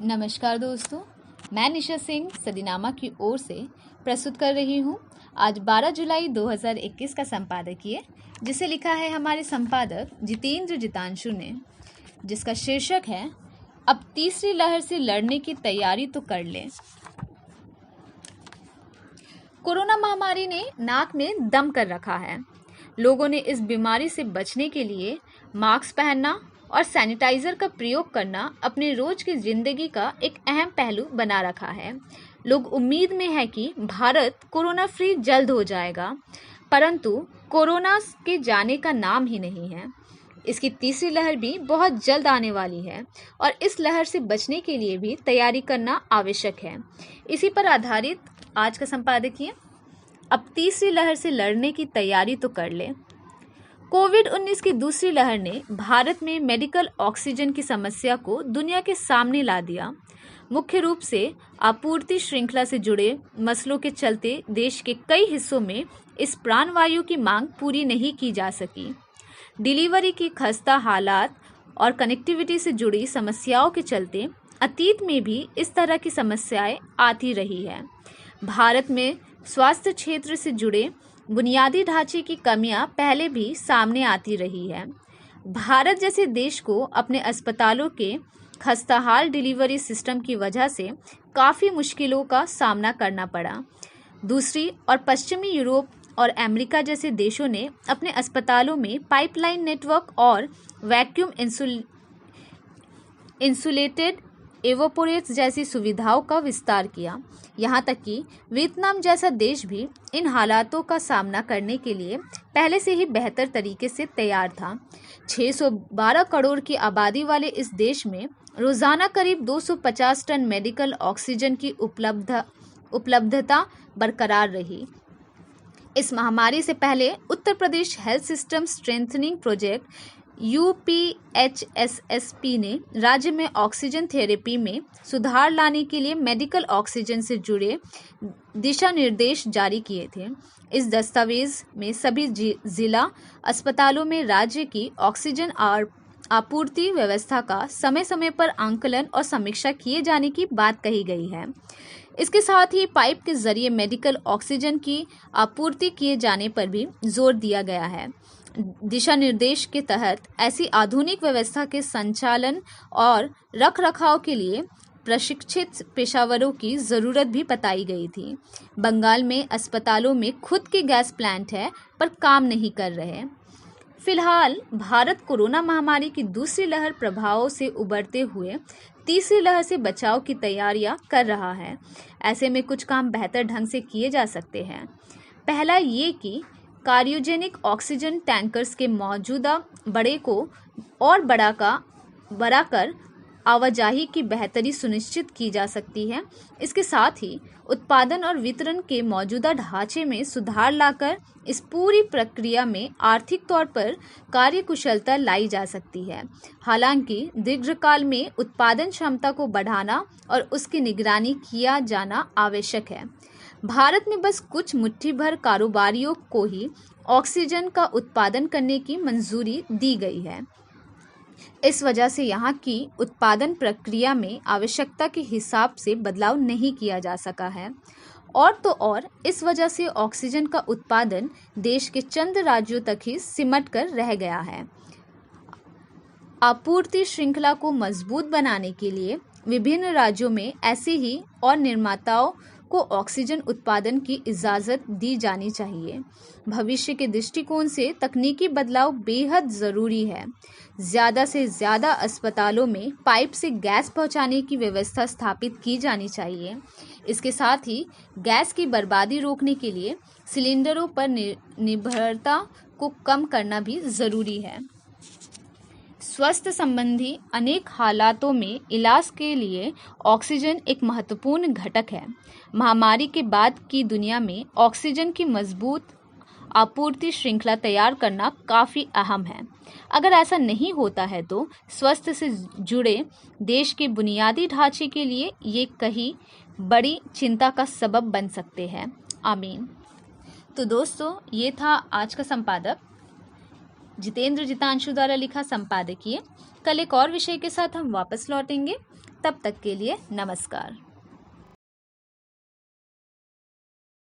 नमस्कार दोस्तों, मैं निशा सिंह सदीनामा की ओर से प्रस्तुत कर रही हूँ आज 12 जुलाई 2021 का संपादकीय, जिसे लिखा है हमारे संपादक जितेंद्र जितांशु ने, जिसका शीर्षक है अब तीसरी लहर से लड़ने की तैयारी तो कर लें। कोरोना महामारी ने नाक में दम कर रखा है। लोगों ने इस बीमारी से बचने के लिए मास्क पहनना और सैनिटाइजर का प्रयोग करना अपने रोज की जिंदगी का एक अहम पहलू बना रखा है। लोग उम्मीद में है कि भारत कोरोना फ्री जल्द हो जाएगा, परंतु कोरोना के जाने का नाम ही नहीं है। इसकी तीसरी लहर भी बहुत जल्द आने वाली है और इस लहर से बचने के लिए भी तैयारी करना आवश्यक है। इसी पर आधारित आज का संपादकीय, अब तीसरी लहर से लड़ने की तैयारी तो कर ले। कोविड-19 की दूसरी लहर ने भारत में मेडिकल ऑक्सीजन की समस्या को दुनिया के सामने ला दिया। मुख्य रूप से आपूर्ति श्रृंखला से जुड़े मसलों के चलते देश के कई हिस्सों में इस प्राणवायु की मांग पूरी नहीं की जा सकी। डिलीवरी की खस्ता हालात और कनेक्टिविटी से जुड़ी समस्याओं के चलते अतीत में भी इस तरह की समस्याएं आती रही है। भारत में स्वास्थ्य क्षेत्र से जुड़े बुनियादी ढांचे की कमियां पहले भी सामने आती रही है। भारत जैसे देश को अपने अस्पतालों के खस्ताहाल डिलीवरी सिस्टम की वजह से काफ़ी मुश्किलों का सामना करना पड़ा। दूसरी और पश्चिमी यूरोप और अमेरिका जैसे देशों ने अपने अस्पतालों में पाइपलाइन नेटवर्क और वैक्यूम इंसुलेटेड एवोपोरेट्स जैसी सुविधाओं का विस्तार किया। यहाँ तक कि वियतनाम जैसा देश भी इन हालातों का सामना करने के लिए पहले से ही बेहतर तरीके से तैयार था। 612 करोड़ की आबादी वाले इस देश में रोजाना करीब 250 टन मेडिकल ऑक्सीजन की उपलब्धता बरकरार रही। इस महामारी से पहले Uttar Pradesh health system strengthening project UPHSSP ने राज्य में ऑक्सीजन थेरेपी में सुधार लाने के लिए मेडिकल ऑक्सीजन से जुड़े दिशा निर्देश जारी किए थे। इस दस्तावेज में सभी जिला अस्पतालों में राज्य की ऑक्सीजन आपूर्ति व्यवस्था का समय समय पर आंकलन और समीक्षा किए जाने की बात कही गई है। इसके साथ ही पाइप के जरिए मेडिकल ऑक्सीजन की आपूर्ति किए जाने पर भी जोर दिया गया है। दिशा निर्देश के तहत ऐसी आधुनिक व्यवस्था के संचालन और रखरखाव के लिए प्रशिक्षित पेशेवरों की जरूरत भी बताई गई थी। बंगाल में अस्पतालों में खुद के गैस प्लांट है पर काम नहीं कर रहे। फिलहाल भारत कोरोना महामारी की दूसरी लहर प्रभावों से उबरते हुए तीसरी लहर से बचाव की तैयारियां कर रहा है। ऐसे में कुछ काम बेहतर ढंग से किए जा सकते हैं। पहला ये कि क्रायोजेनिक ऑक्सीजन टैंकर्स के मौजूदा बड़े को और बढ़ाकर आवाजाही की बेहतरी सुनिश्चित की जा सकती है। इसके साथ ही उत्पादन और वितरण के मौजूदा ढांचे में सुधार लाकर इस पूरी प्रक्रिया में आर्थिक तौर पर कार्यकुशलता लाई जा सकती है। हालांकि दीर्घकाल में उत्पादन क्षमता को बढ़ाना और उसकी निगरानी किया जाना आवश्यक है। भारत में बस कुछ मुट्ठी भर कारोबारियों को ही ऑक्सीजन का उत्पादन करने की मंजूरी दी गई है। इस वजह से यहाँ की उत्पादन प्रक्रिया में आवश्यकता के हिसाब से बदलाव नहीं किया जा सका है। और तो और इस वजह से ऑक्सीजन का उत्पादन देश के चंद राज्यों तक ही सिमट कर रह गया है। आपूर्ति श्रृंखला को मजबूत बनाने के लिए विभिन्न राज्यों में ऐसे ही और निर्माताओं को ऑक्सीजन उत्पादन की इजाज़त दी जानी चाहिए। भविष्य के दृष्टिकोण से तकनीकी बदलाव बेहद ज़रूरी है। ज़्यादा से ज़्यादा अस्पतालों में पाइप से गैस पहुंचाने की व्यवस्था स्थापित की जानी चाहिए। इसके साथ ही गैस की बर्बादी रोकने के लिए सिलेंडरों पर निर्भरता को कम करना भी ज़रूरी है। स्वास्थ्य संबंधी अनेक हालातों में इलाज के लिए ऑक्सीजन एक महत्वपूर्ण घटक है। महामारी के बाद की दुनिया में ऑक्सीजन की मजबूत आपूर्ति श्रृंखला तैयार करना काफ़ी अहम है। अगर ऐसा नहीं होता है तो स्वास्थ्य से जुड़े देश के बुनियादी ढांचे के लिए ये कहीं बड़ी चिंता का सबब बन सकते हैं। आमीन। तो दोस्तों, ये था आज का संपादक जितेंद्र जितांशु द्वारा लिखा संपादकीय कल एक और विषय के साथ हम वापस लौटेंगे। तब तक के लिए नमस्कार।